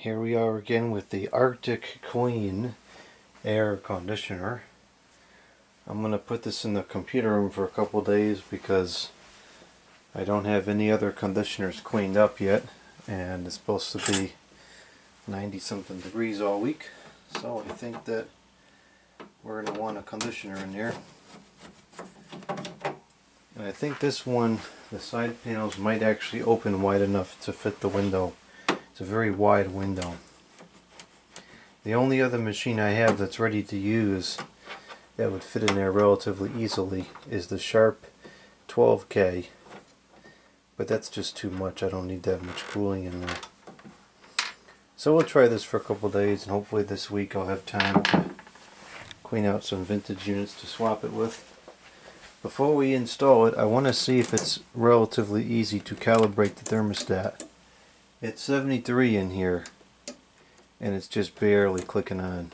Here we are again with the Arctic Queen air conditioner. I'm going to put this in the computer room for a couple days because I don't have any other conditioners cleaned up yet, and it's supposed to be 90 something degrees all week, so I think that we're going to want a conditioner in there. And I think this one, the side panels might actually open wide enough to fit the window. It's a very wide window. The only other machine I have that's ready to use that would fit in there relatively easily is the Sharp 12K, but that's just too much. I don't need that much cooling in there. So we'll try this for a couple days, and hopefully this week I'll have time to clean out some vintage units to swap it with. Before we install it, I want to see if it's relatively easy to calibrate the thermostat. It's 73 in here, and it's just barely clicking on.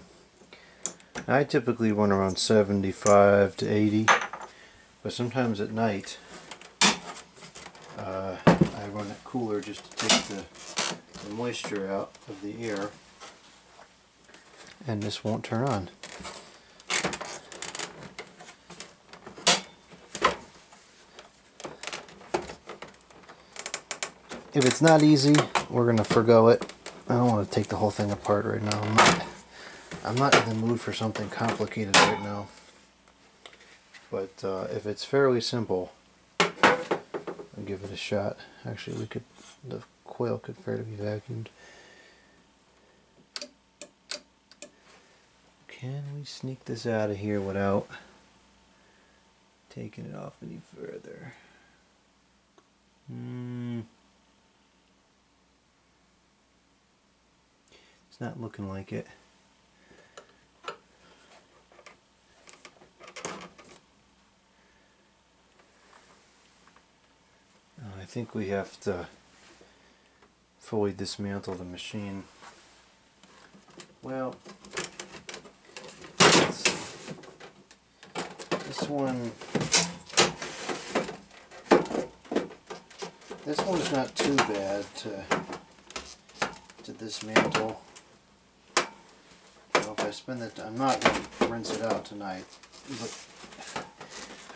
I typically run around 75 to 80, but sometimes at night I run it cooler just to take the moisture out of the air, and this won't turn on. If it's not easy, we're going to forgo it. I don't want to take the whole thing apart right now. I'm not in the mood for something complicated right now. But if it's fairly simple, I'll give it a shot. Actually, the coil could fairly be vacuumed. Can we sneak this out of here without taking it off any further? It's not looking like it. I think we have to fully dismantle the machine. Well, this one's not too bad to dismantle. So if I spend it, I'm not going to rinse it out tonight, but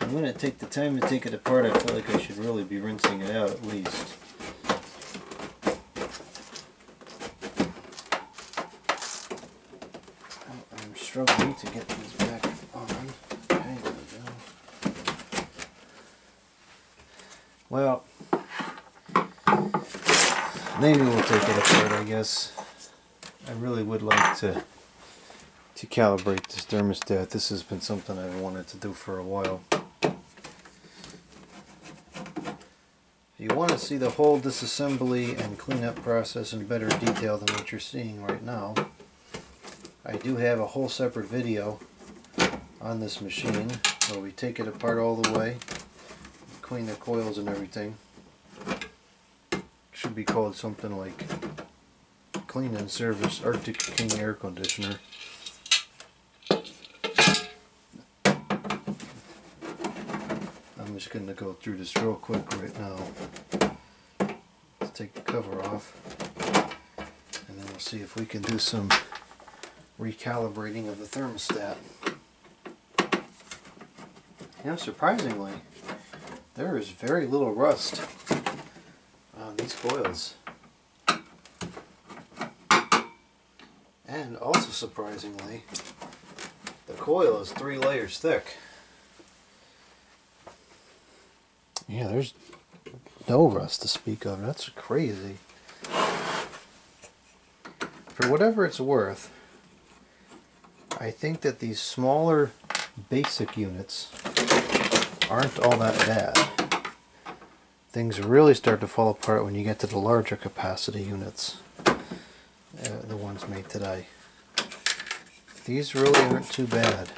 I'm going to take the time to take it apart. I feel like I should really be rinsing it out at least. I'm struggling to get these back on. Okay, there we go. Well, maybe we'll take it apart, I guess. I really would like to calibrate this thermostat. This has been something I've wanted to do for a while. If you want to see the whole disassembly and cleanup process in better detail than what you're seeing right now, I do have a whole separate video on this machine where we take it apart all the way, clean the coils and everything. It should be called something like Clean and Service Arctic King Air Conditioner. I'm just going to go through this real quick right now. Let's take the cover off, and then we'll see if we can do some recalibrating of the thermostat. You know, surprisingly, there is very little rust on these coils. And also surprisingly, the coil is 3 layers thick. Yeah, there's no rust to speak of. That's crazy. For whatever it's worth, I think that these smaller basic units aren't all that bad. Things really start to fall apart when you get to the larger capacity units, the ones made today. These really aren't too bad.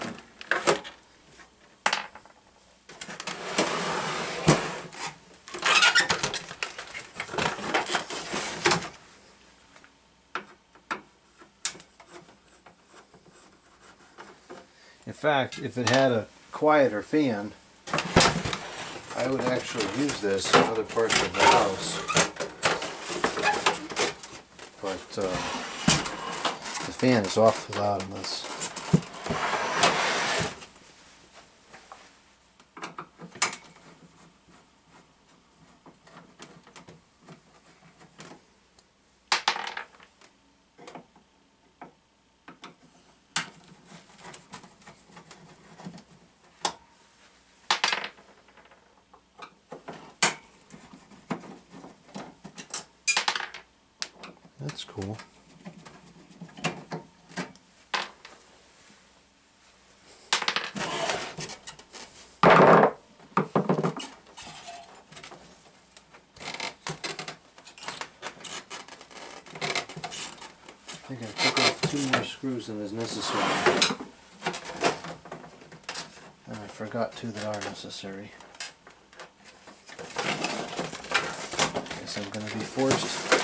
In fact, if it had a quieter fan, I would actually use this in other parts of the house. but the fan is awfully loud in this. That's cool. I think I took off 2 more screws than is necessary. And I forgot 2 that are necessary. Guess I'm going to be forced to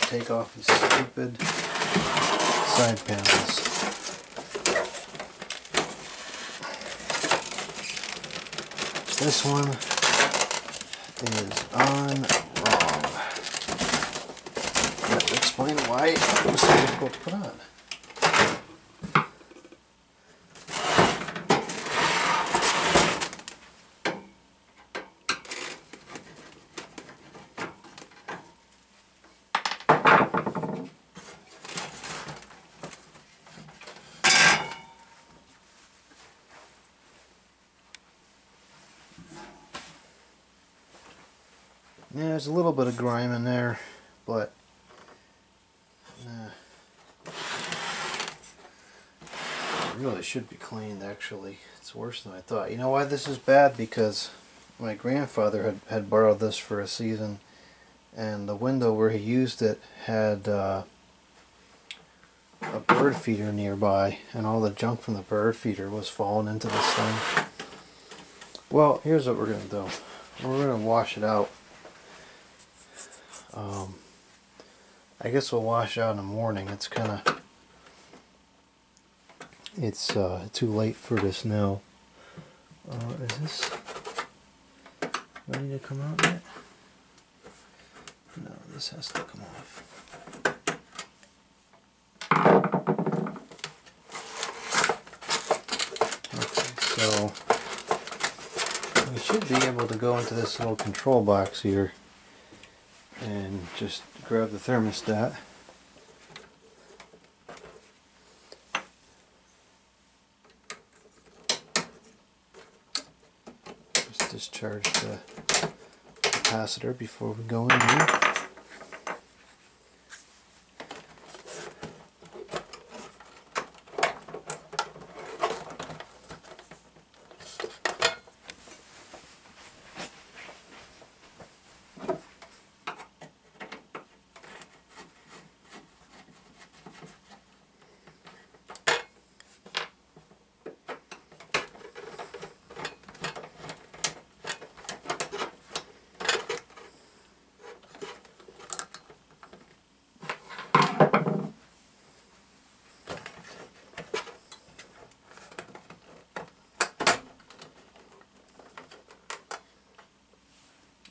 take off these stupid side panels. This one is on wrong. I have to explain why it was so difficult to put on. Yeah, there's a little bit of grime in there, but it really should be cleaned. Actually, it's worse than I thought. You know why this is bad? Because my grandfather had borrowed this for a season, and the window where he used it had a bird feeder nearby, and all the junk from the bird feeder was falling into this thing. Well, here's what we're going to do. We're going to wash it out. I guess we'll wash it out in the morning. It's kind of, it's too late for this now. Is this ready to come out yet? No, this has to come off. Okay, so we should be able to go into this little control box here and just grab the thermostat. Just discharge the capacitor before we go in here.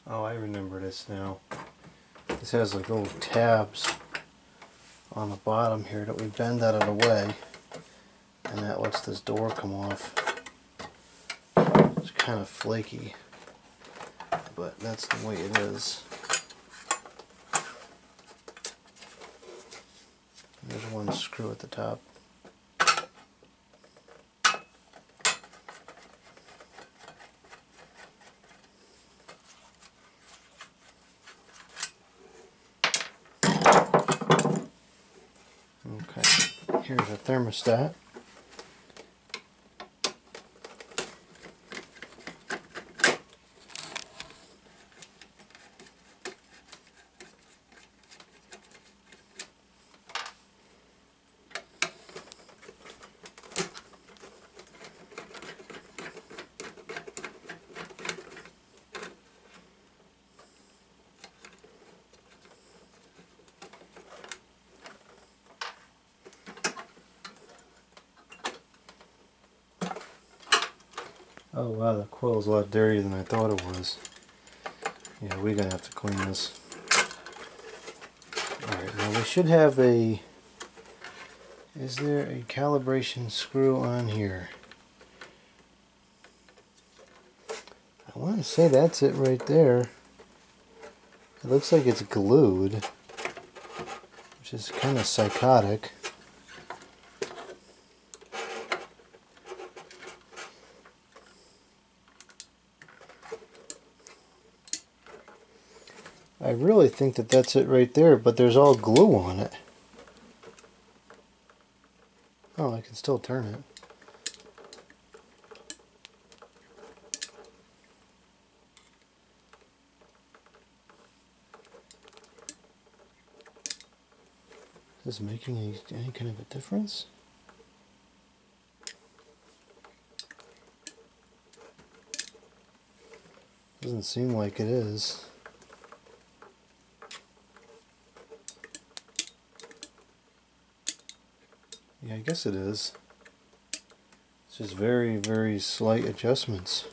Oh, I remember this now. This has like little tabs on the bottom here that we bend out of the way, and that lets this door come off. It's kind of flaky, but that's the way it is. There's one screw at the top. Here's a thermostat. Oh wow, the coil's a lot dirtier than I thought it was. Yeah, we're gonna have to clean this. Alright, now I should have a... Is there a calibration screw on here? I want to say that's it right there. It looks like it's glued, which is kind of psychotic. I really think that that's it right there, but there's all glue on it. Oh, I can still turn it. Is this making any kind of a difference? Doesn't seem like it is. Yeah, I guess it is. It's just very, very slight adjustments.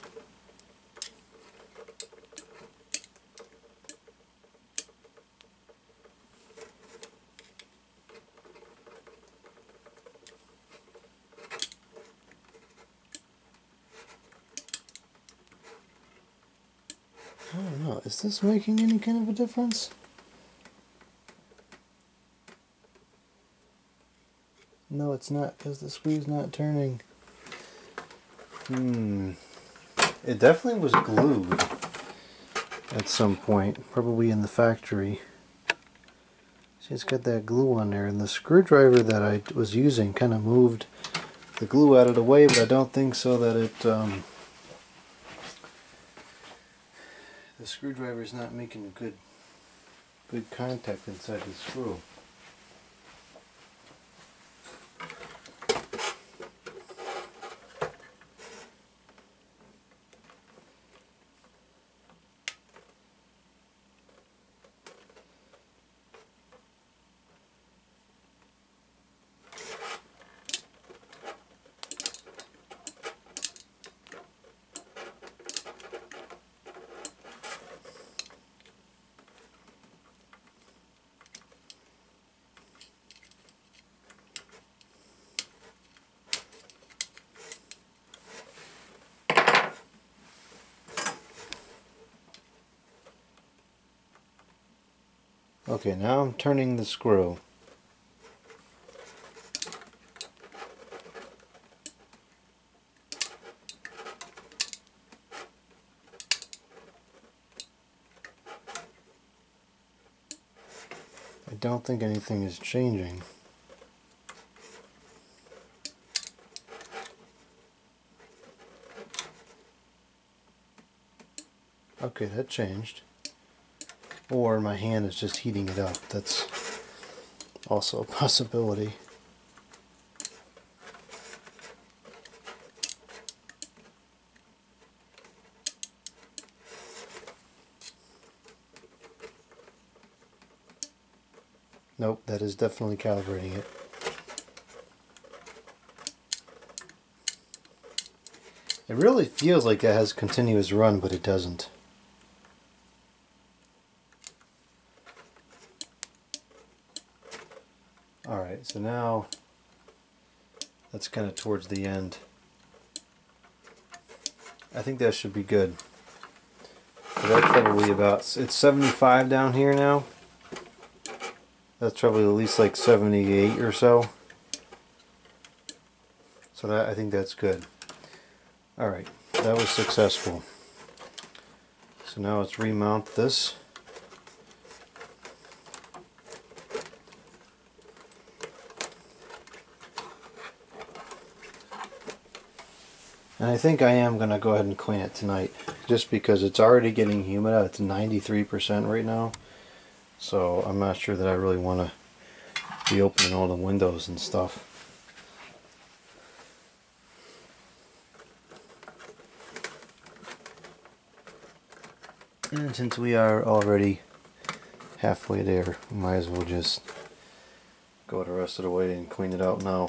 I don't know, is this making any kind of a difference? No, it's not, because the screw's not turning. It definitely was glued at some point, probably in the factory. See, it's got that glue on there, and the screwdriver that I was using kind of moved the glue out of the way, but I don't think so that it, the screwdriver is not making a good contact inside the screw. Okay, now I'm turning the screw. I don't think anything is changing. Okay, that changed. Or my hand is just heating it up. That's also a possibility. Nope, that is definitely calibrating it. It really feels like that has continuous run, but it doesn't. Alright, so now that's kind of towards the end. I think that should be good. So that's probably about, it's 75 down here now. That's probably at least like 78 or so. So that, I think that's good. Alright, that was successful. So now let's remount this. And I think I am going to go ahead and clean it tonight, just because it's already getting humid out. It's 93% right now, so I'm not sure that I really want to be opening all the windows and stuff. And since we are already halfway there, we might as well just go the rest of the way and clean it out now.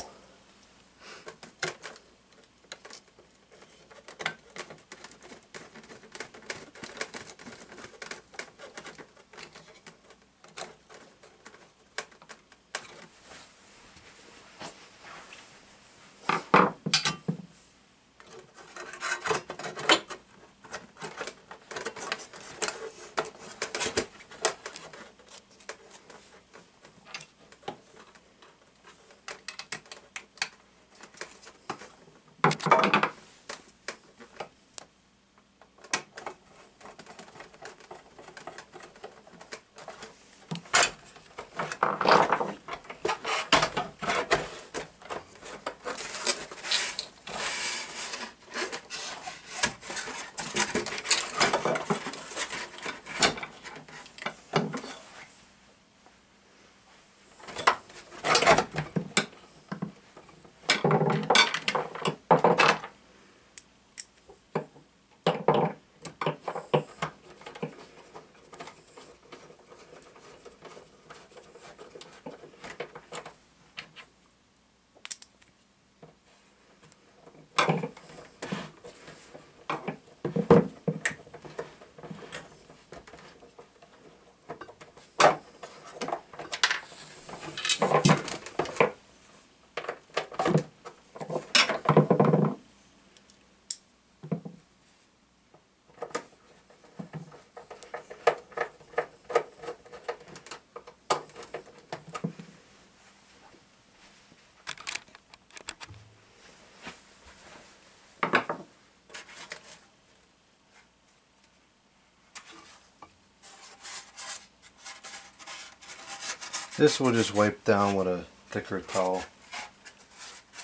This will just wipe down with a thicker towel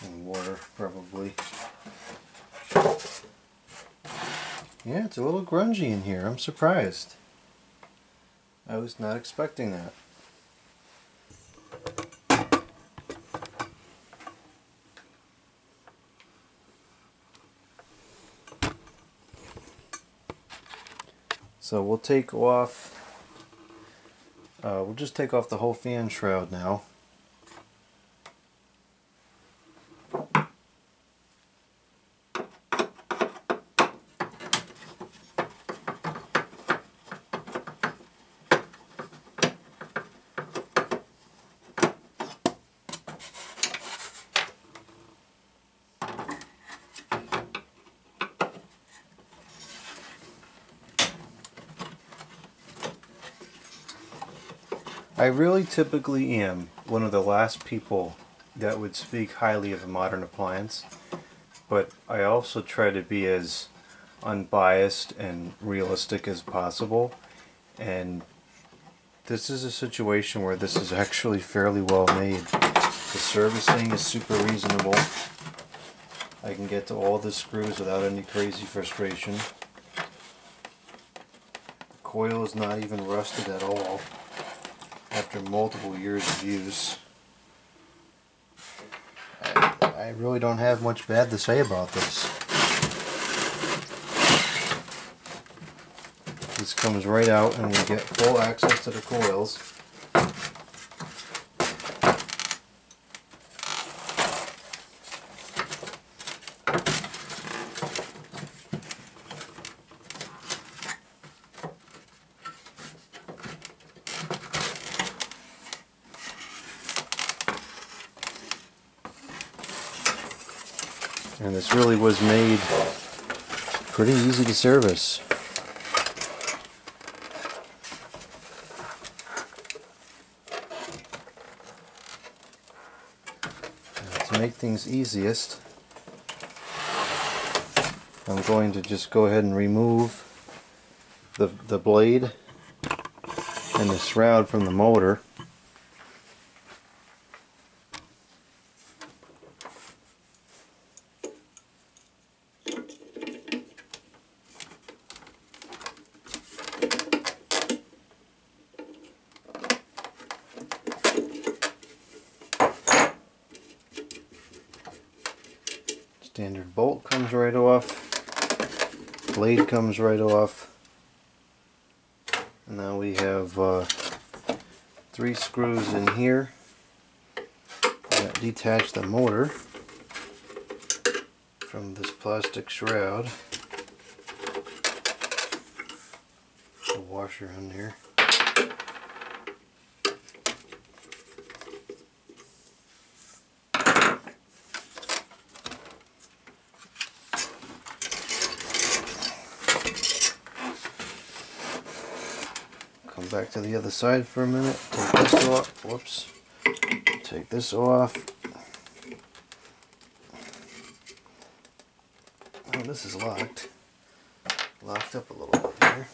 and water, probably. Yeah, it's a little grungy in here. I'm surprised. I was not expecting that. So we'll take off, we'll just take off the whole fan shroud now. I really typically am one of the last people that would speak highly of a modern appliance, but I also try to be as unbiased and realistic as possible, and this is a situation where this is actually fairly well made. The servicing is super reasonable. I can get to all the screws without any crazy frustration. The coil is not even rusted at all after multiple years of use. I really don't have much bad to say about this. This comes right out and we get full access to the coils. And this really was made pretty easy to service. Now, to make things easiest, I'm going to just go ahead and remove the blade and the shroud from the motor. Standard bolt comes right off, blade comes right off, and now we have 3 screws in here that detach the motor from this plastic shroud. The washer on here. Come back to the other side for a minute. Take this off. Whoops. Take this off. Oh, this is locked. Locked up a little bit here.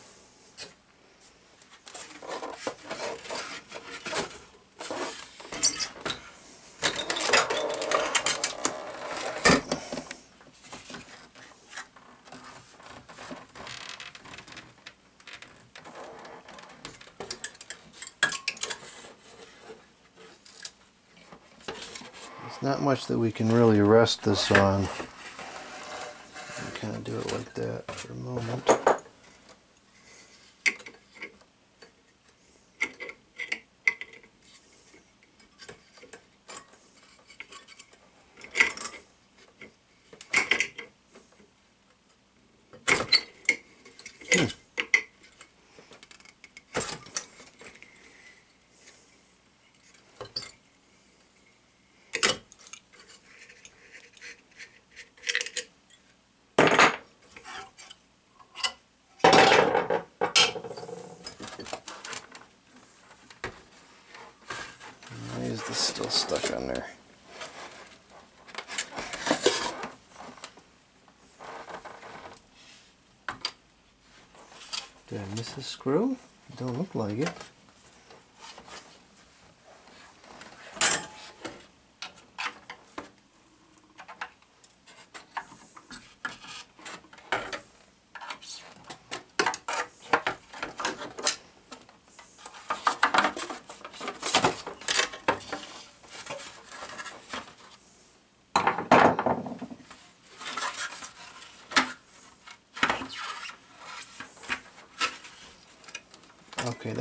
Not much that we can really rest this on. Kind of do it like that for a moment. Why is this still stuck on there? Did I miss a screw? It don't look like it.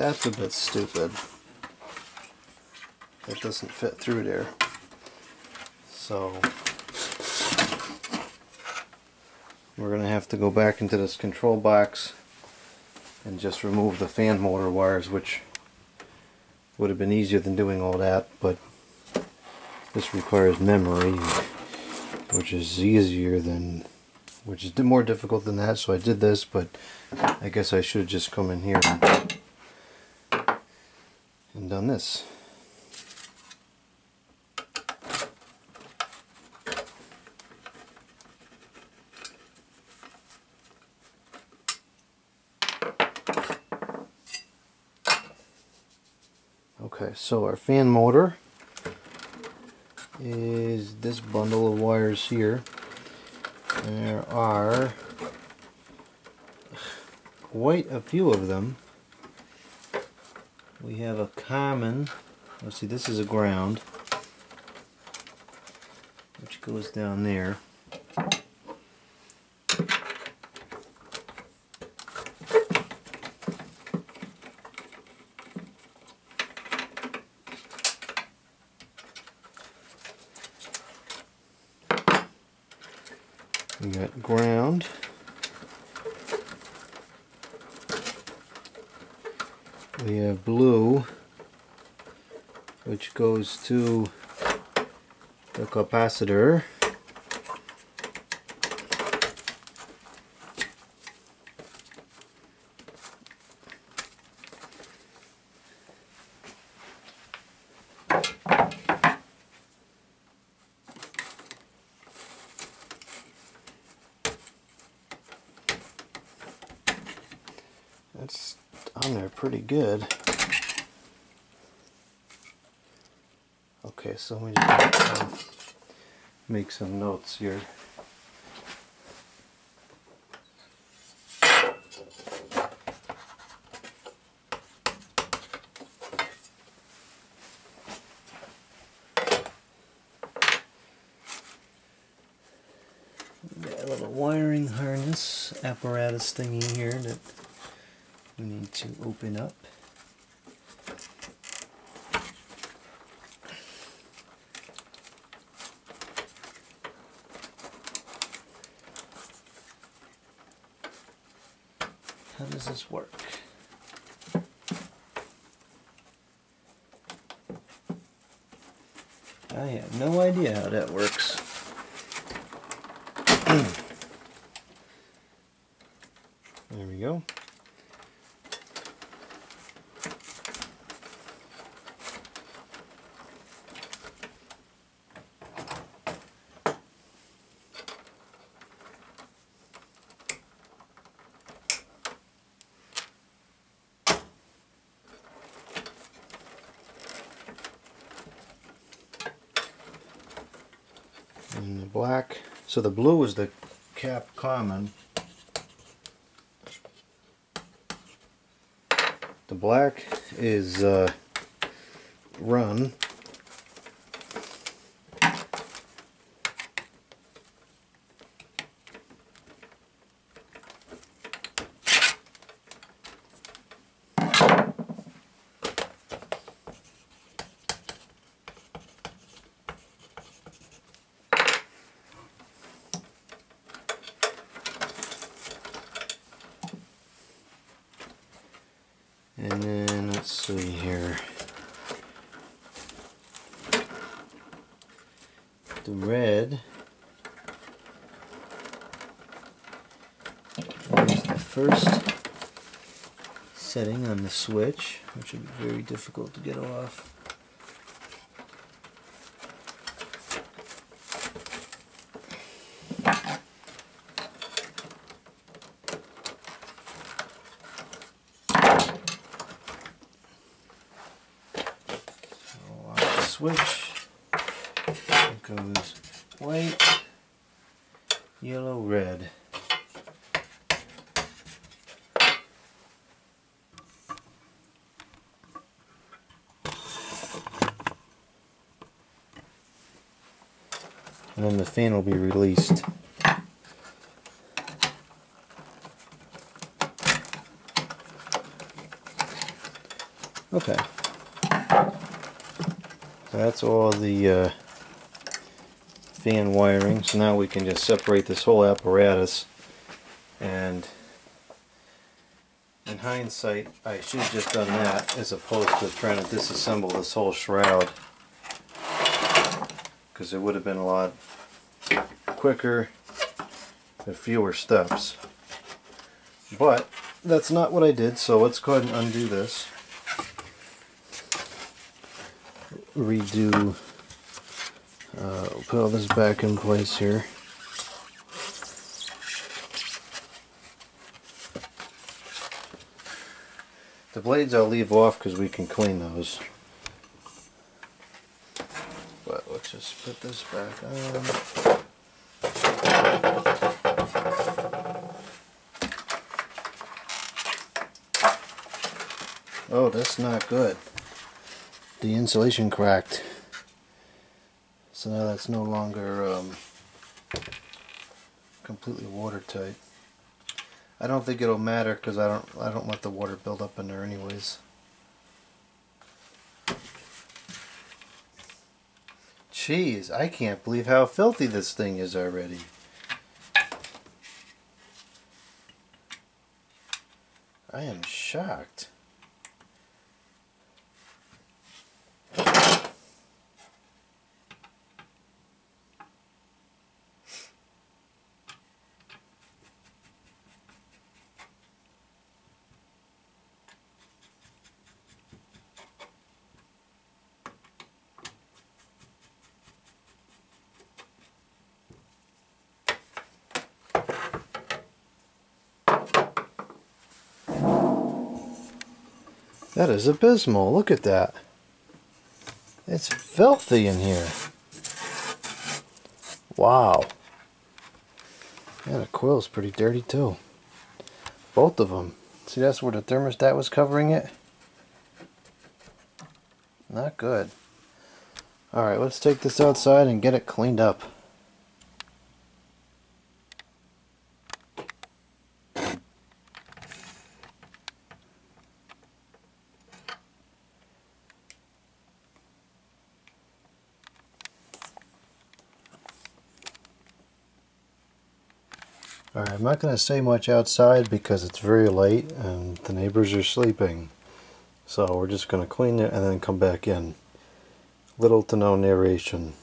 that's a bit stupid. It doesn't fit through there. So we're going to have to go back into this control box and just remove the fan motor wires, which would have been easier than doing all that, but this requires memory, which is more difficult than that, so I did this, but I guess I should have just come in here and done this. Okay, so our fan motor is this bundle of wires here. And there are quite a few of them. We have a common, let's see, this is a ground, which goes down there. We got ground. We have blue, which goes to the capacitor. That's on there pretty good. Okay, so we just make some notes here. Got a little wiring harness apparatus thingy here that we need to open up. How does this work? I have no idea how that works. There we go. And the black, so the blue is the cap common. The black is run. And then let's see here. The red is the first setting on the switch, which would be very difficult to get off. Switch, it goes white, yellow, red. And then the fan will be released. Okay. So that's all the fan wiring. So now we can just separate this whole apparatus, and in hindsight I should have just done that as opposed to trying to disassemble this whole shroud, because it would have been a lot quicker with fewer steps. But that's not what I did, so let's go ahead and undo this. Redo, put all this back in place here. The blades I'll leave off because we can clean those. But let's just put this back on. Oh, that's not good. The insulation cracked. So now that's no longer completely watertight. I don't think it'll matter because I don't let the water build up in there anyways. Jeez, I can't believe how filthy this thing is already. I am shocked. That is abysmal. Look at that. It's filthy in here. Wow. Yeah, the coil's pretty dirty too. Both of them. See, that's where the thermostat was covering it. Not good. Alright, let's take this outside and get it cleaned up. Alright, I'm not going to say much outside because it's very late and the neighbors are sleeping. So we're just going to clean it and then come back in. Little to no narration.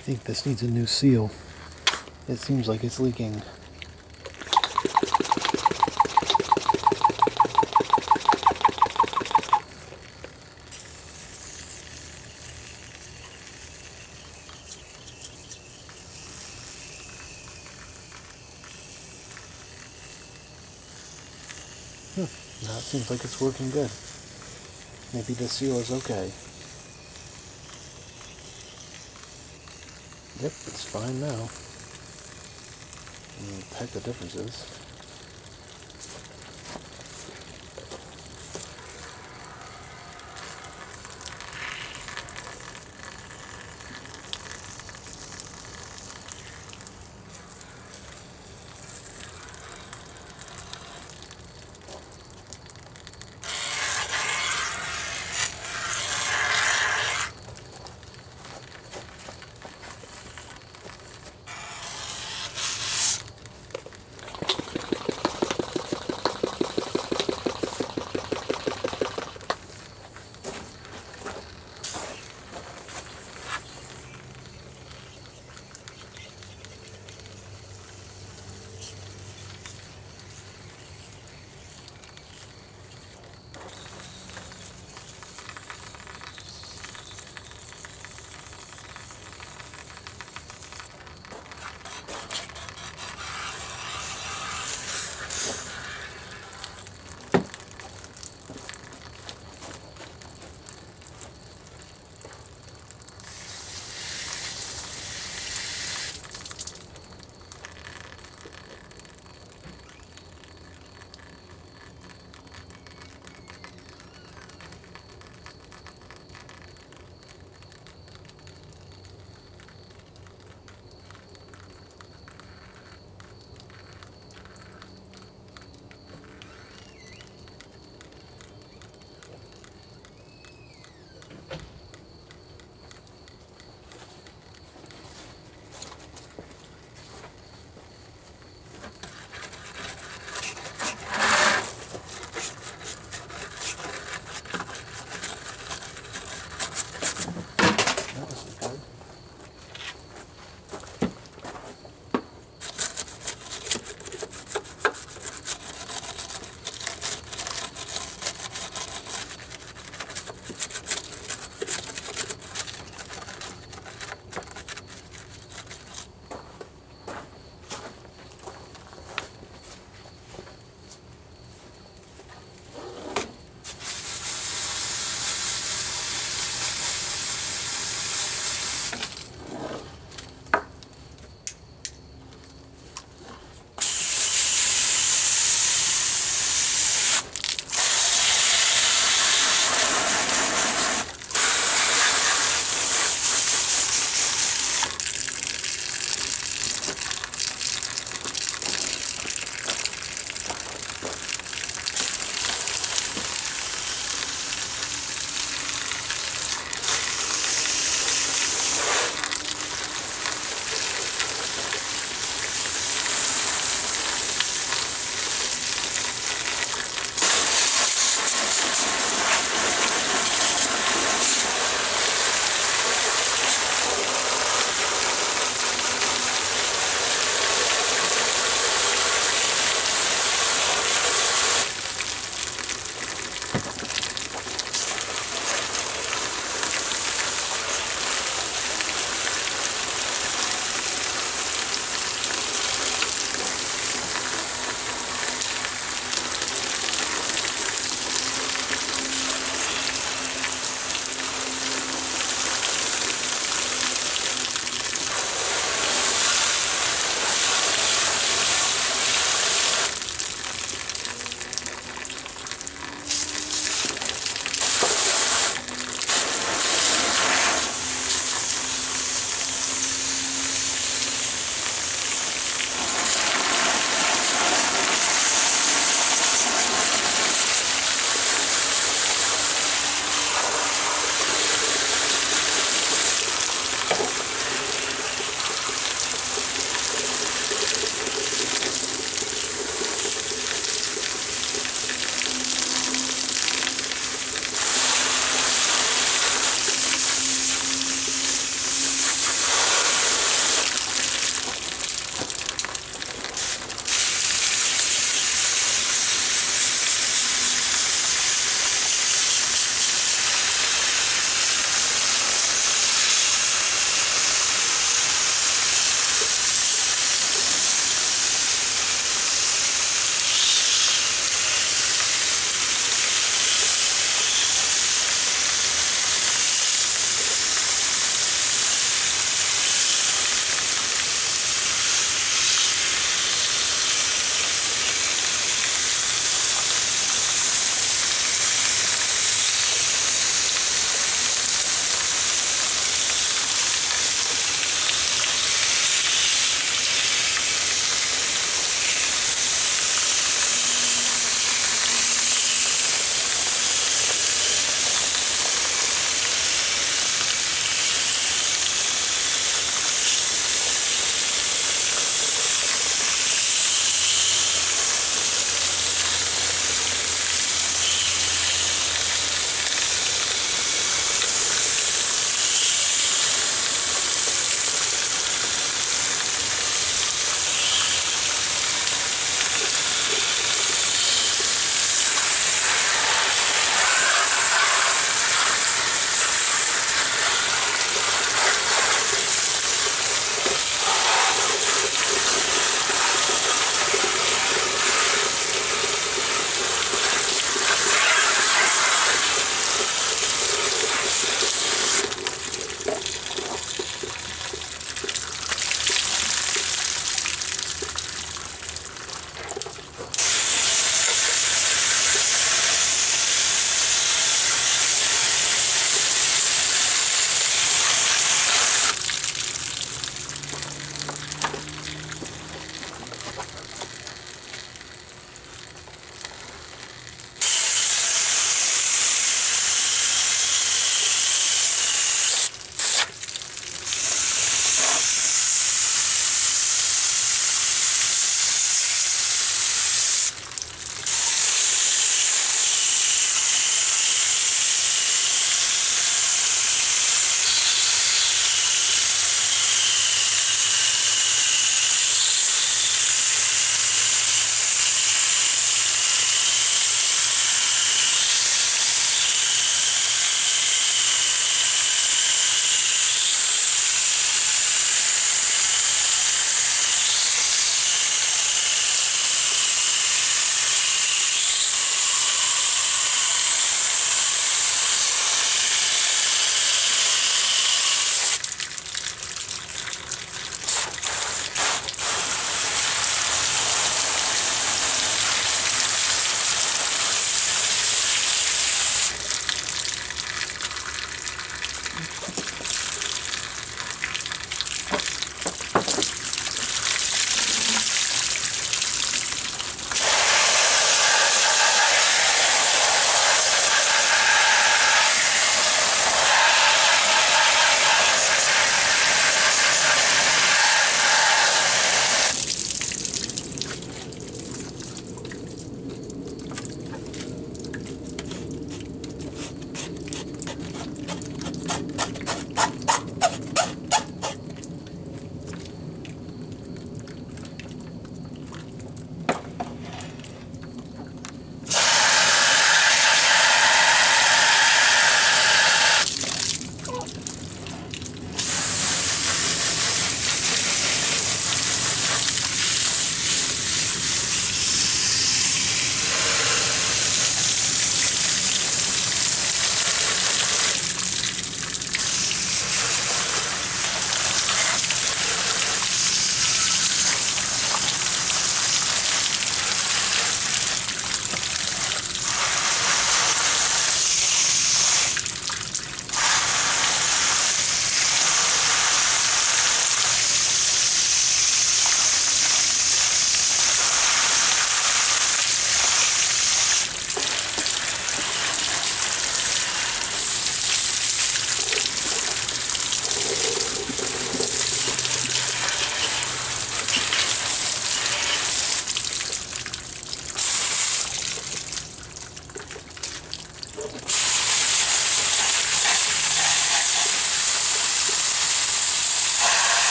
I think this needs a new seal. It seems like it's leaking. Now it seems like it's working good. Maybe the seal is okay. Yep, it's fine now. What the heck the difference is.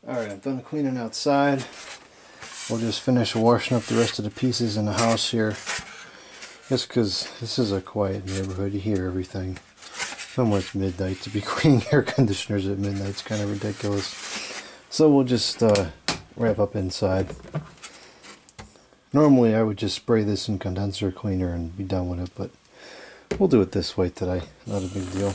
Alright, I'm done cleaning outside. We'll just finish washing up the rest of the pieces in the house here. Just because this is a quiet neighborhood, you hear everything. Almost midnight to be cleaning air conditioners at midnight. It's kind of ridiculous. So we'll just wrap up inside. Normally I would just spray this in condenser cleaner and be done with it, but we'll do it this way today. Not a big deal.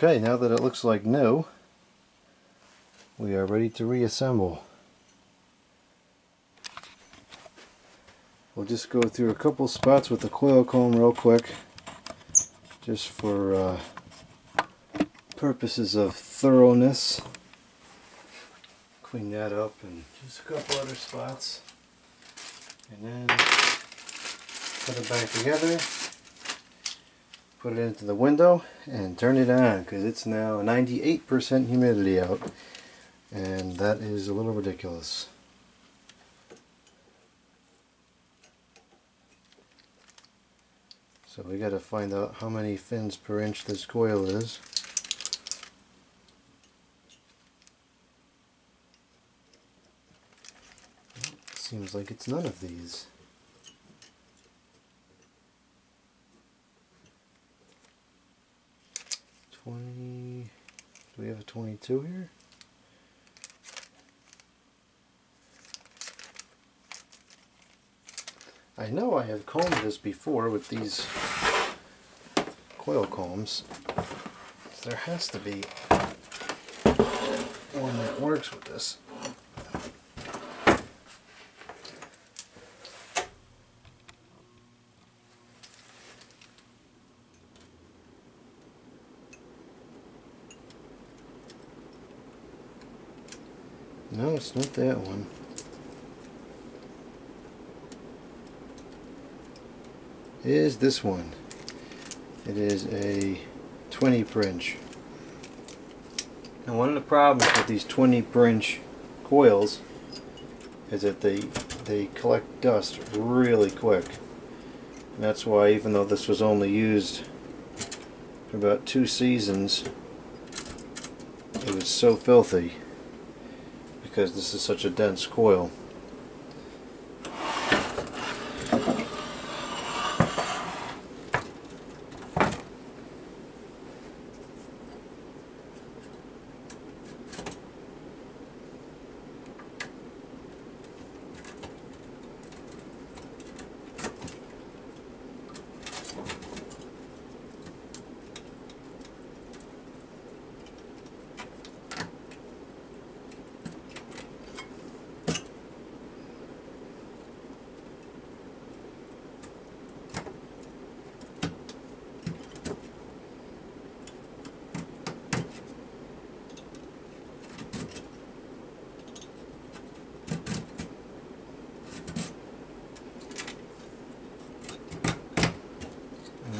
Okay, now that it looks like new, we are ready to reassemble. We'll just go through a couple spots with the coil comb real quick, just for purposes of thoroughness. Clean that up, and just a couple other spots, and then put it back together, put it into the window, and turn it on, because it's now 98% humidity out, and that is a little ridiculous. So we got to find out how many fins per inch this coil is. Seems like it's none of these. Do we have a 22 here? I know I have combed this before with these coil combs. There has to be one that works with this. No, it's not that one. It is this one. It is a 20 per inch. And one of the problems with these 20 per inch coils is that they collect dust really quick. And that's why, even though this was only used for about 2 seasons, it was so filthy, because this is such a dense coil.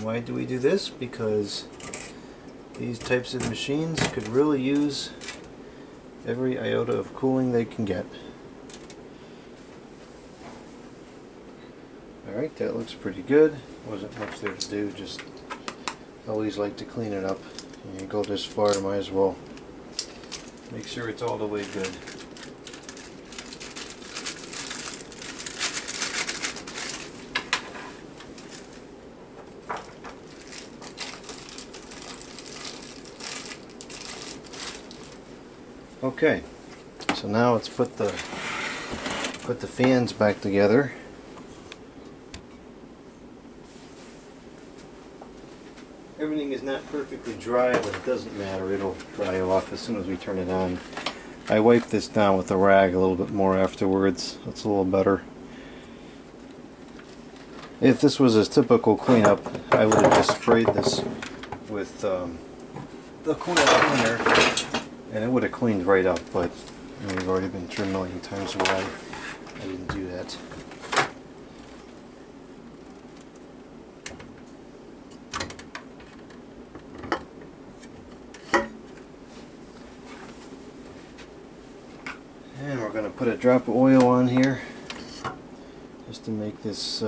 Why do we do this? Because these types of machines could really use every iota of cooling they can get. Alright, that looks pretty good. Wasn't much there to do, just always like to clean it up. You go this far, might as well make sure it's all the way good. Okay, so now let's put the fans back together. Everything is not perfectly dry, but it doesn't matter. It'll dry off as soon as we turn it on. I wipe this down with a rag a little bit more afterwards. It's a little better. If this was a typical cleanup, I would have just sprayed this with the cleanup cleaner and it would have cleaned right up, but we've already been through a million times why I didn't do that. And we're going to put a drop of oil on here just to make this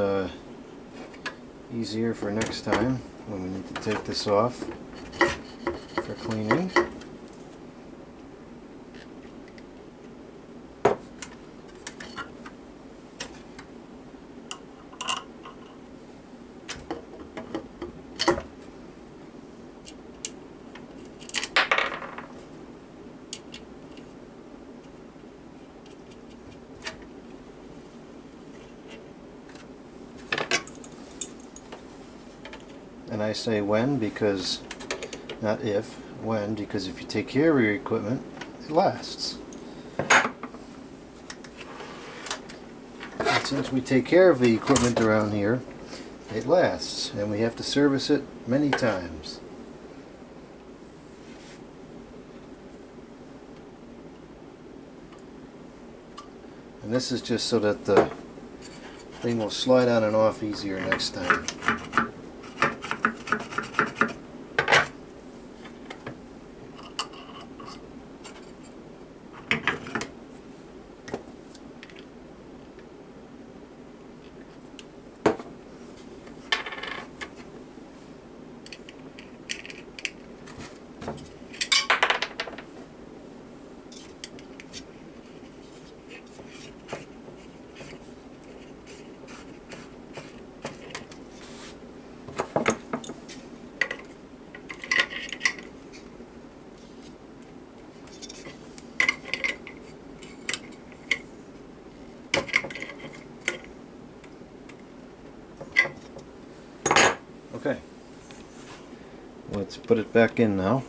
easier for next time when we need to take this off for cleaning. And I say when because, not if, when, because if you take care of your equipment, it lasts. And since we take care of the equipment around here, it lasts, and we have to service it many times. And this is just so that the thing will slide on and off easier next time. Okay, let's put it back in now.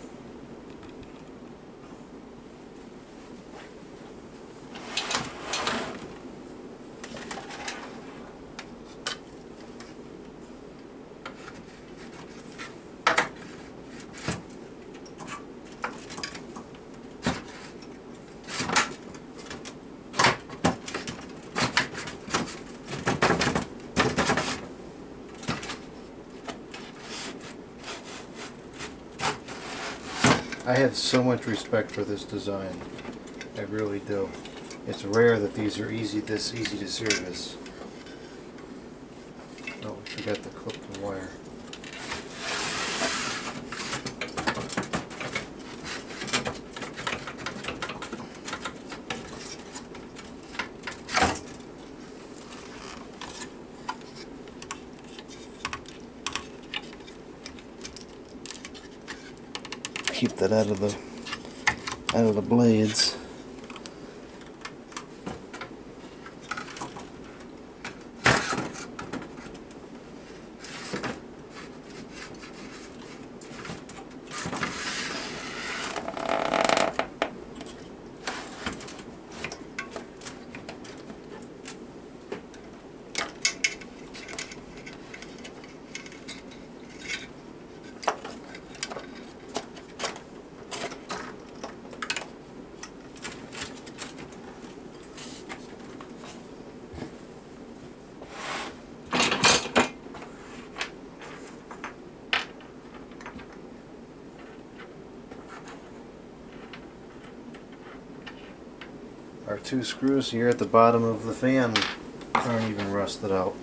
I have so much respect for this design. I really do. It's rare that these are this easy to service. Oh, I forgot to clip the wire. Keep that out of the blades. Our two screws here at the bottom of the fan aren't even rusted out.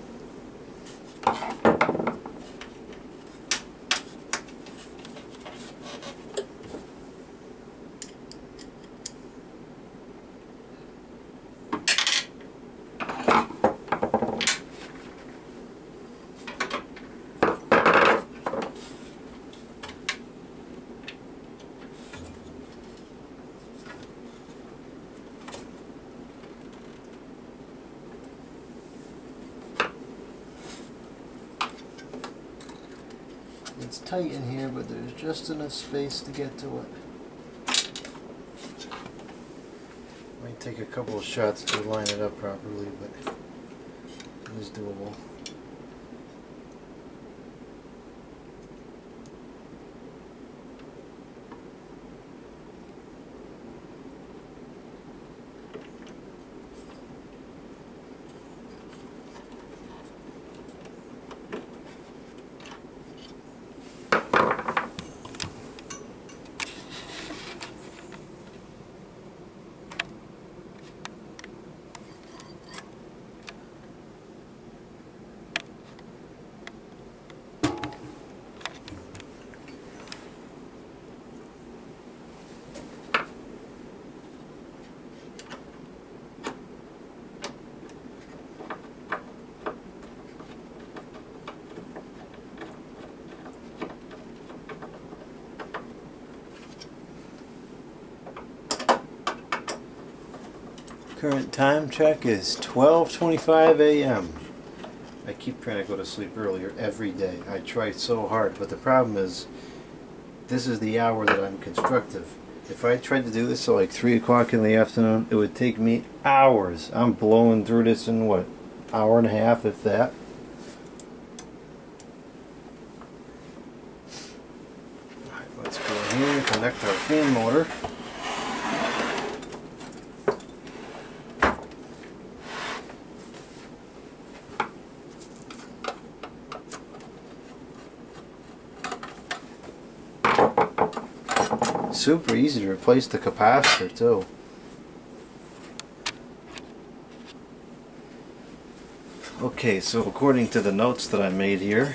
tight in here, but there's just enough space to get to it. Might take a couple of shots to line it up properly, but it is doable. Current time check is 12:25 a.m. I keep trying to go to sleep earlier every day. I try so hard, but the problem is this is the hour that I'm constructive. If I tried to do this at like 3 o'clock in the afternoon, it would take me hours. I'm blowing through this in what, hour and a half, if that. Alright, let's go in here and connect our fan motor. Super easy to replace the capacitor too. Okay, so according to the notes that I made here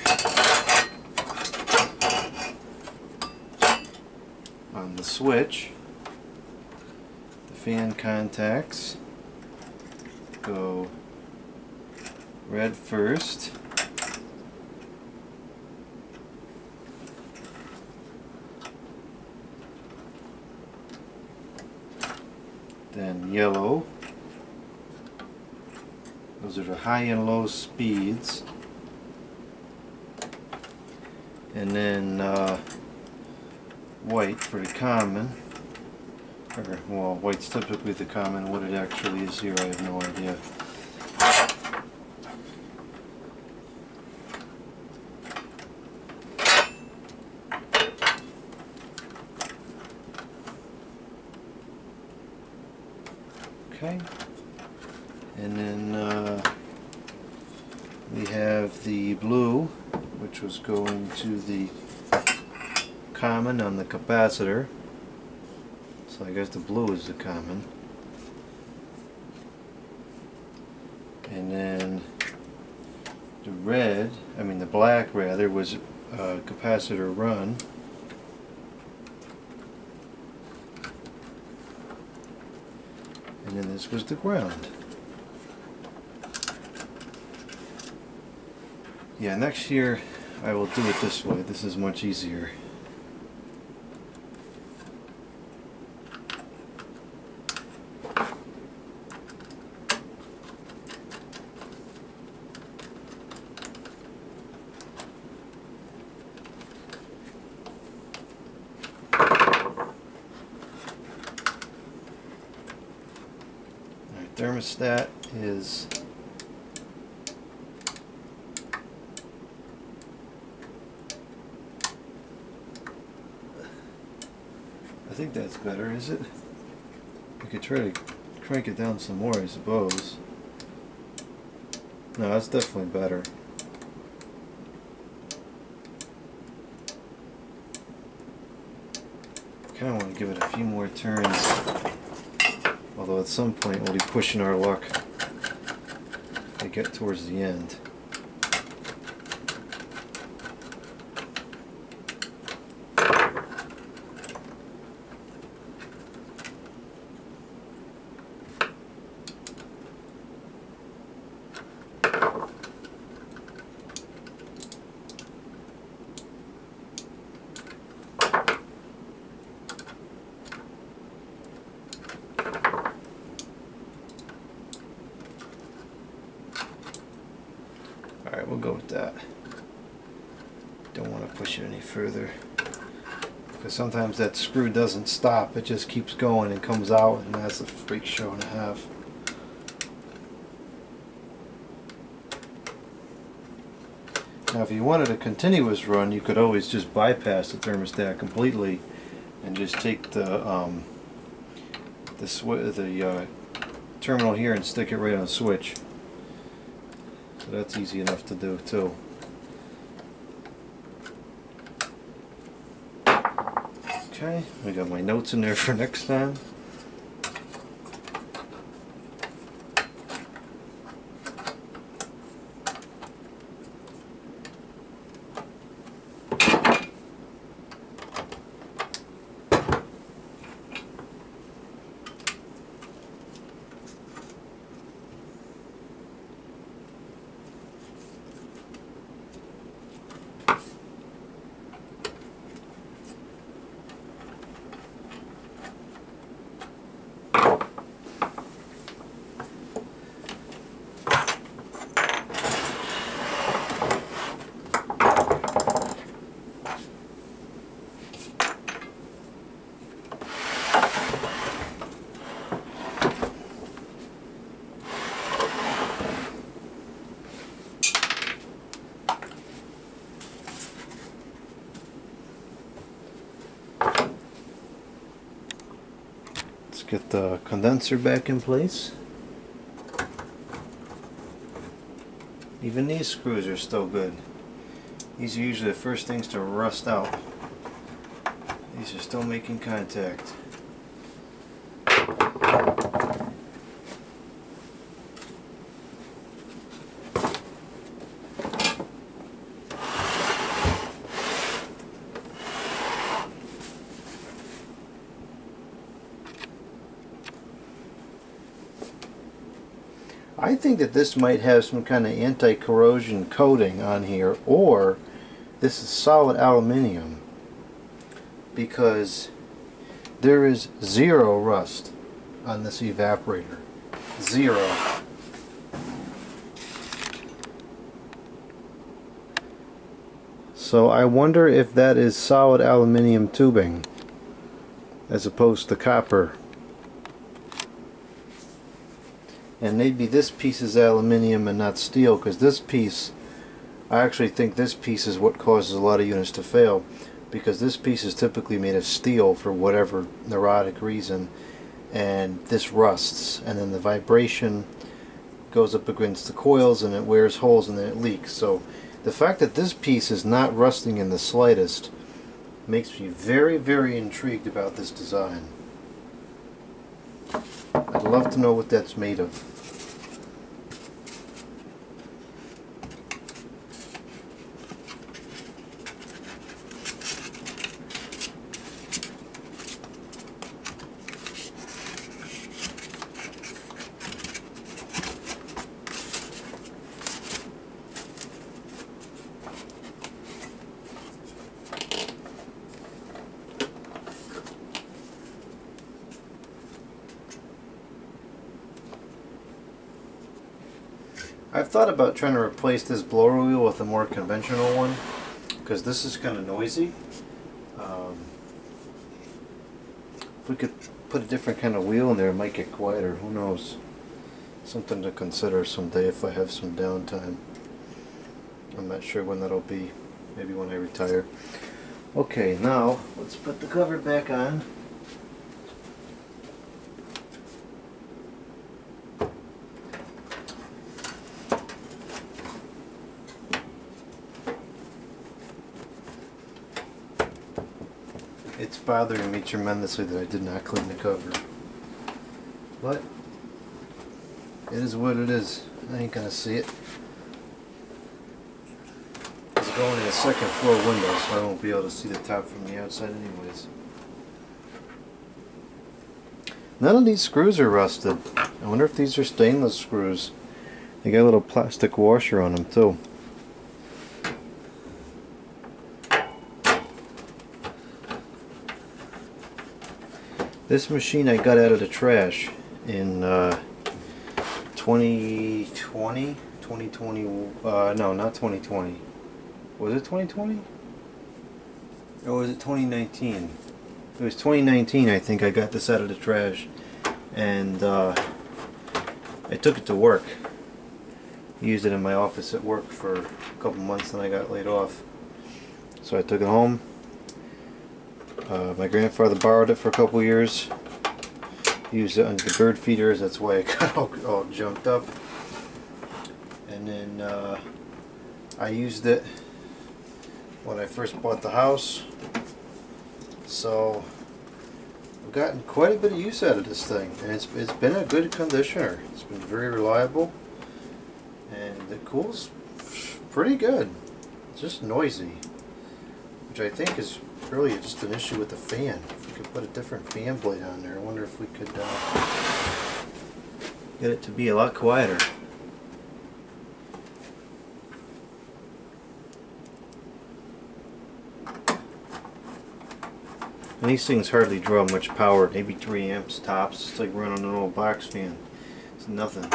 on the switch, the fan contacts go red first, then yellow. Those are the high and low speeds. And then white for the common. Or, well, white's typically the common. What it actually is here, I have no idea. Okay, and then we have the blue, which was going to the common on the capacitor. So I guess the blue is the common. And then the red, the black rather, was capacitor run. And then this was the ground. Yeah, next year I will do it this way. This is much easier. Thermostat is I think that's better, is it? We could try to crank it down some more, I suppose. No, that's definitely better. I kind of want to give it a few more turns. Although at some point we'll be pushing our luck to get towards the end. Alright, we'll go with that. Don't want to push it any further, because sometimes that screw doesn't stop, it just keeps going and comes out, and that's a freak show and a half. Now if you wanted a continuous run, you could always just bypass the thermostat completely and just take the terminal here and stick it right on the switch. So that's easy enough to do too. Okay, I got my notes in there for next time. Get the condenser back in place. Even these screws are still good. These are usually the first things to rust out. These are still making contact. I think that this might have some kind of anti-corrosion coating on here, or this is solid aluminium, because there is zero rust on this evaporator. Zero. So I wonder if that is solid aluminium tubing as opposed to copper. And maybe this piece is aluminium and not steel, because this piece, I actually think this piece is what causes a lot of units to fail, because this piece is typically made of steel for whatever neurotic reason, and this rusts, and then the vibration goes up against the coils and it wears holes and then it leaks. So the fact that this piece is not rusting in the slightest makes me very, very intrigued about this design. I'd love to know what that's made of. I've thought about trying to replace this blower wheel with a more conventional one, because this is kind of noisy. If we could put a different kind of wheel in there, it might get quieter. Who knows? Something to consider someday if I have some downtime. I'm not sure when that'll be. Maybe when I retire. Okay, now let's put the cover back on. It's bothering me tremendously that I did not clean the cover. But it is what it is. I ain't gonna see it. It's going in a second floor window, so I won't be able to see the top from the outside anyways. None of these screws are rusted. I wonder if these are stainless screws. They got a little plastic washer on them too. This machine I got out of the trash in 2020? 2020, no, not 2020. Was it 2020? or was it 2019? It was 2019, I think. I got this out of the trash, and I took it to work. Used it in my office at work for a couple months, and I got laid off. So I took it home. My grandfather borrowed it for a couple years. Used it under the bird feeders. That's why it got all junked up. And then I used it when I first bought the house. So I've gotten quite a bit of use out of this thing, and it's been a good conditioner. It's been very reliable, and it cools pretty good. It's just noisy, which I think is really just an issue with the fan. If we could put a different fan blade on there, I wonder if we could get it to be a lot quieter. And these things hardly draw much power, maybe 3 amps tops. It's like running an old box fan. It's nothing.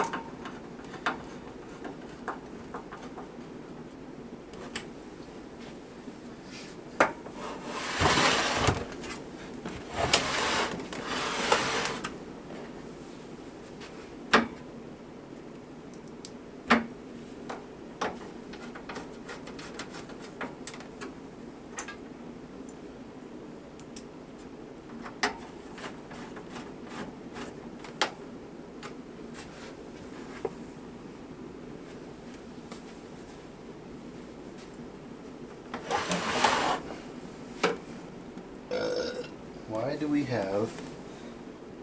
Why do we have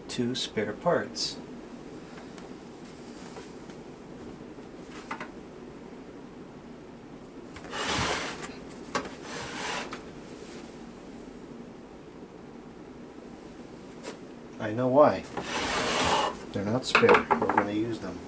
2 spare parts? I know why. They're not spare. We're going to use them.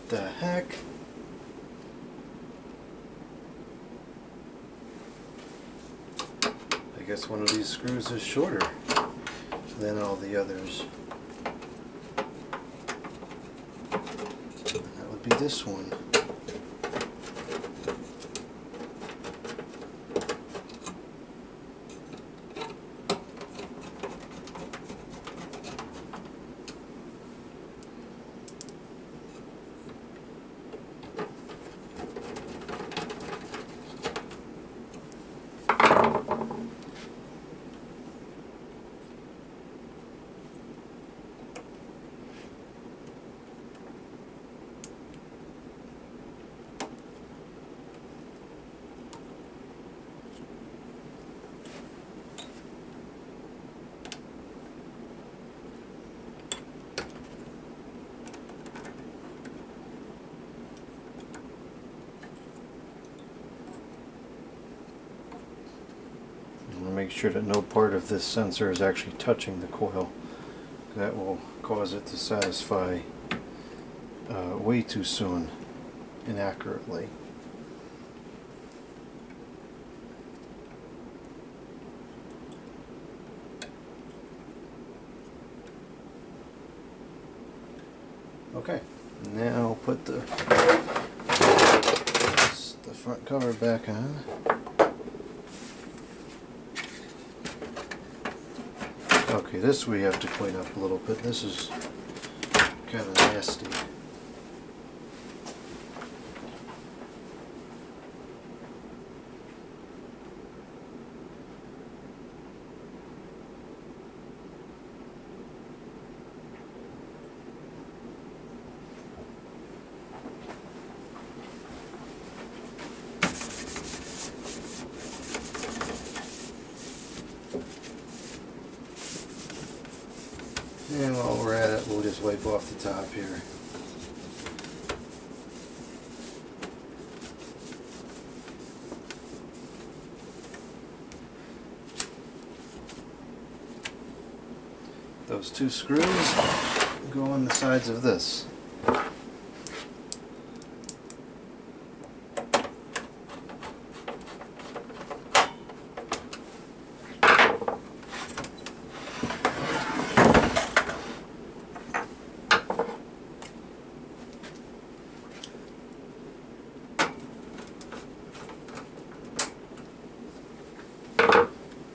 The heck? I guess one of these screws is shorter than all the others. That would be this one. Make sure that no part of this sensor is actually touching the coil. That will cause it to satisfy way too soon, inaccurately. Okay, now I'll put the front cover back on. Okay, this we have to clean up a little bit. This is kind of nasty. just wipe off the top here. Those two screws go on the sides of this.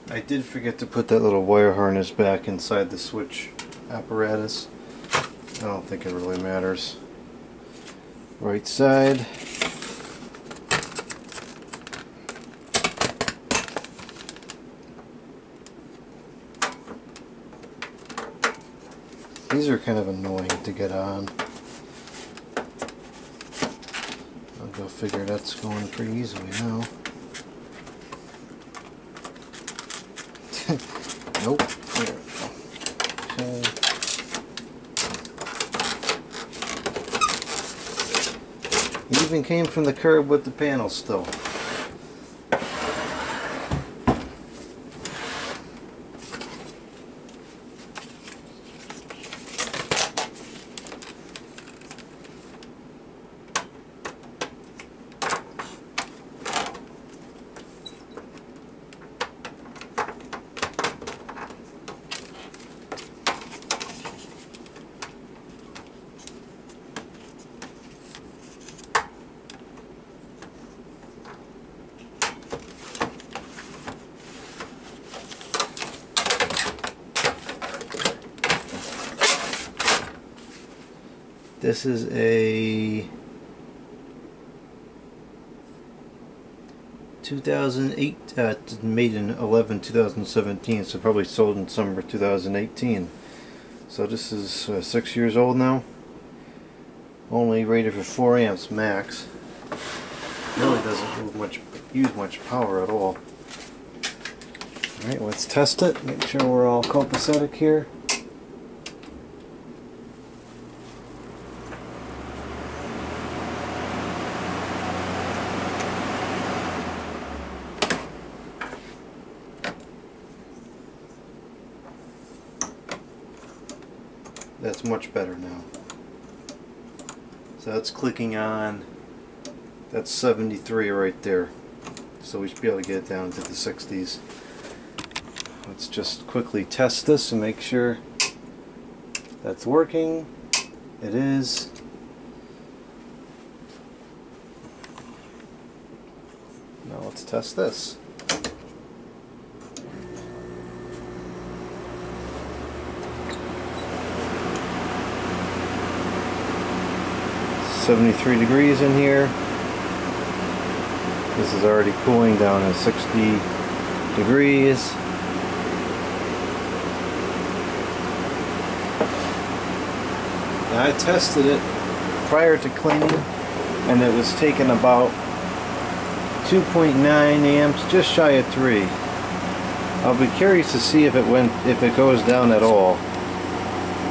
I did forget to put that little wire harness back inside the switch apparatus. I don't think it really matters. Right side. These are kind of annoying to get on. I'll go figure that's going pretty easily now. Nope. There we go. Okay. It even came from the curb with the panel still. This is a 2008, made in 11/2017, so probably sold in summer 2018. So this is 6 years old now. Only rated for 4 amps max. Really doesn't use much power at all. Alright, let's test it. Make sure we're all copacetic here. That's much better now. So that's clicking on. That's 73 right there. So we should be able to get it down to the 60s. Let's just quickly test this and make sure that's working. It is. Now let's test this. .73 degrees in here. This is already cooling down to 60 degrees. Now I tested it prior to cleaning and it was taking about 2.9 amps, just shy of 3. I'll be curious to see if it goes down at all.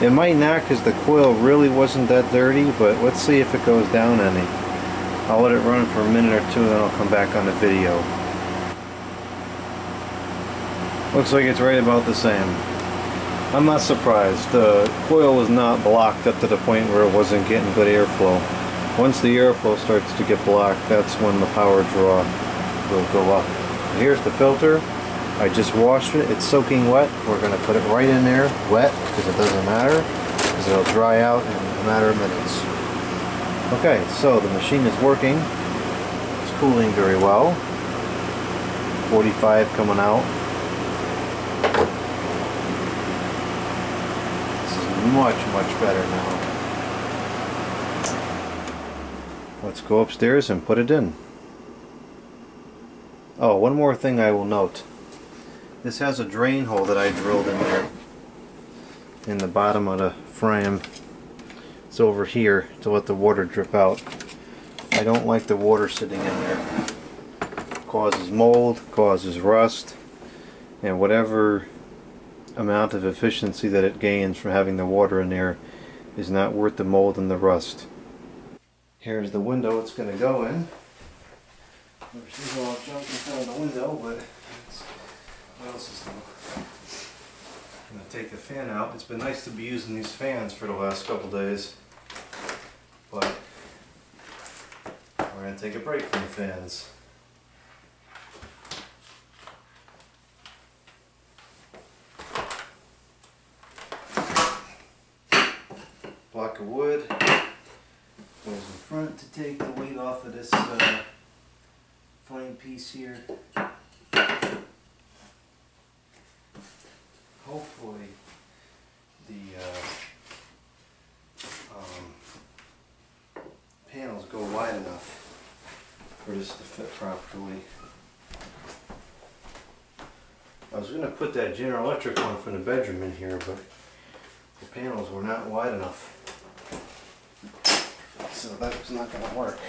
It might not because the coil really wasn't that dirty, but let's see if it goes down any. I'll let it run for a minute or two and then I'll come back on the video. Looks like it's right about the same. I'm not surprised. The coil was not blocked up to the point where it wasn't getting good airflow. Once the airflow starts to get blocked, that's when the power draw will go up. Here's the filter. I just washed it. It's soaking wet. We're going to put it right in there, wet, because it doesn't matter, because it'll dry out in a matter of minutes. Okay, so the machine is working. It's cooling very well. 45 coming out. This is much better now. Let's go upstairs and put it in. Oh, one more thing I will note. This has a drain hole that I drilled in there in the bottom of the frame. It's over here to let the water drip out. I don't like the water sitting in there. It causes mold, causes rust, and whatever amount of efficiency that it gains from having the water in there is not worth the mold and the rust. Here's the window it's going to go in. There's all junk in front of the window, but what else is new? I'm going to take the fan out. It's been nice to be using these fans for the last couple days, but we're going to take a break from the fans. Block of wood goes in front to take the weight off of this flame piece here. Hopefully the panels go wide enough for this to fit properly. I was going to put that General Electric one from the bedroom in here, but the panels were not wide enough, so that was not going to work.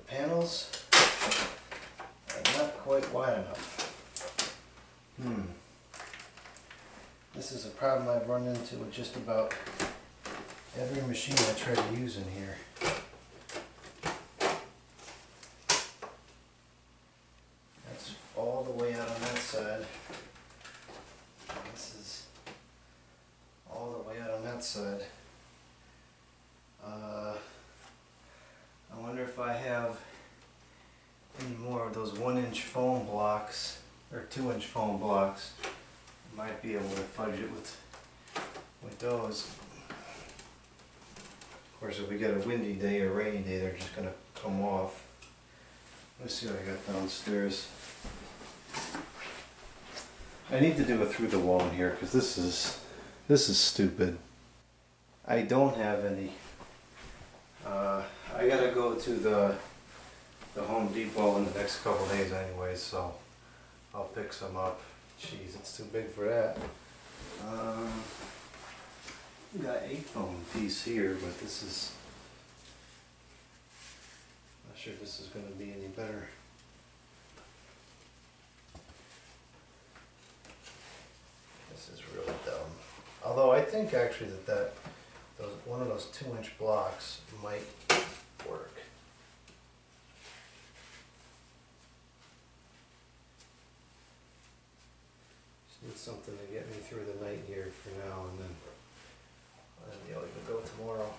Panels are not quite wide enough. This is a problem I've run into with just about every machine I try to use in here. That's all the way out on that side. This is all the way out on that side. I wonder if I have any more of those 1-inch foam blocks or 2-inch foam blocks. I might be able to fudge it with those. Of course, if we get a windy day or rainy day, they're just going to come off. Let's see what I got downstairs. I need to do a through the wall in here because this is stupid. I don't have any. I gotta go to the Home Depot in the next couple days anyway, so I'll pick some up. Jeez, it's too big for that. Got a foam piece here, but this is not sure if this is going to be any better. This is really dumb. Although I think actually that one of those 2-inch blocks might work. Just need something to get me through the night here for now, and then I'll even go tomorrow.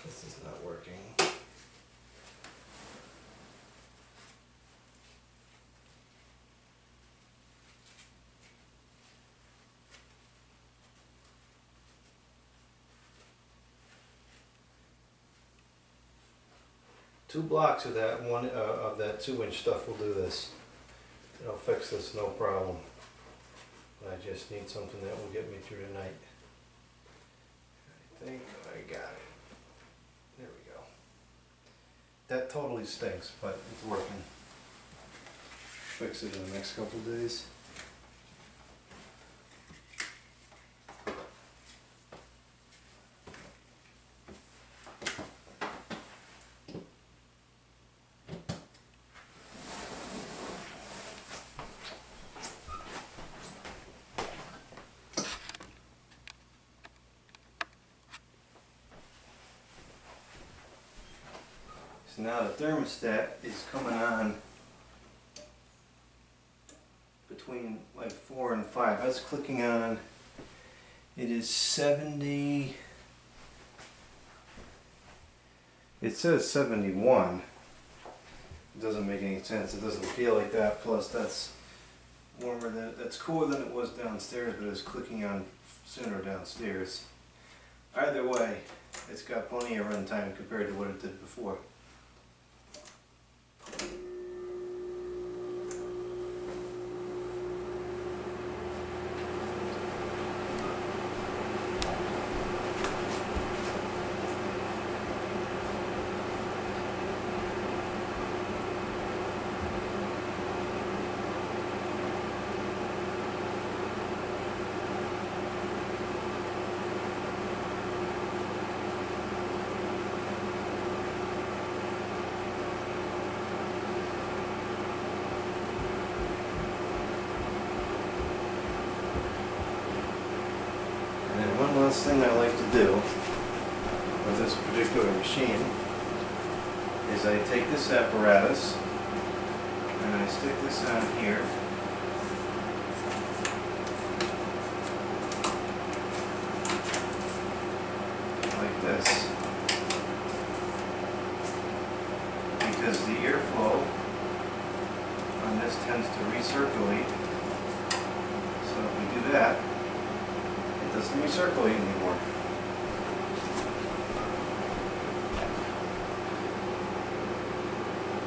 This is not working. Two blocks of that of that 2-inch stuff will do this. It'll fix this, no problem. But I just need something that will get me through the night. I think I got it. There we go. That totally stinks, but it's working. Fix it in the next couple of days. So now the thermostat is coming on between like 4 and 5. I was clicking on, it is 70, it says 71. It doesn't make any sense, it doesn't feel like that, plus that's warmer than, that's cooler than it was downstairs, but it was clicking on sooner downstairs. Either way, it's got plenty of run time compared to what it did before. One last thing I like to do with this particular machine is I take this apparatus and I stick this on here, like this, because the airflow on this tends to recirculate. So if we do that, it doesn't recirculate anymore.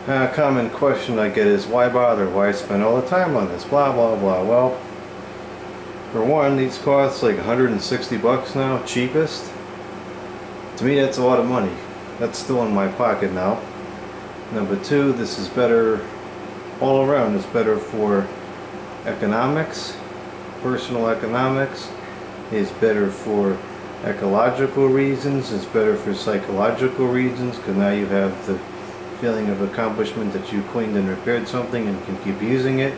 A common question I get is, why bother? Why spend all the time on this? Blah blah blah. Well, for one, these cost like 160 bucks now, cheapest. To me, that's a lot of money. That's still in my pocket now. Number two, this is better all around. It's better for economics, personal economics. It's better for ecological reasons. It's better for psychological reasons, because now you have the feeling of accomplishment that you cleaned and repaired something and can keep using it,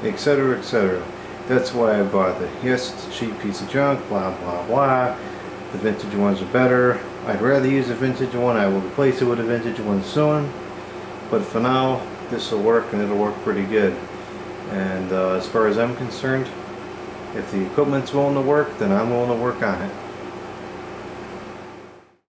etc., etc. That's why I bother. Yes, it's a cheap piece of junk, blah blah blah. The vintage ones are better. I'd rather use a vintage one. I will replace it with a vintage one soon, but for now this will work, and it'll work pretty good. And as far as I'm concerned, if the equipment's willing to work, then I'm willing to work on it.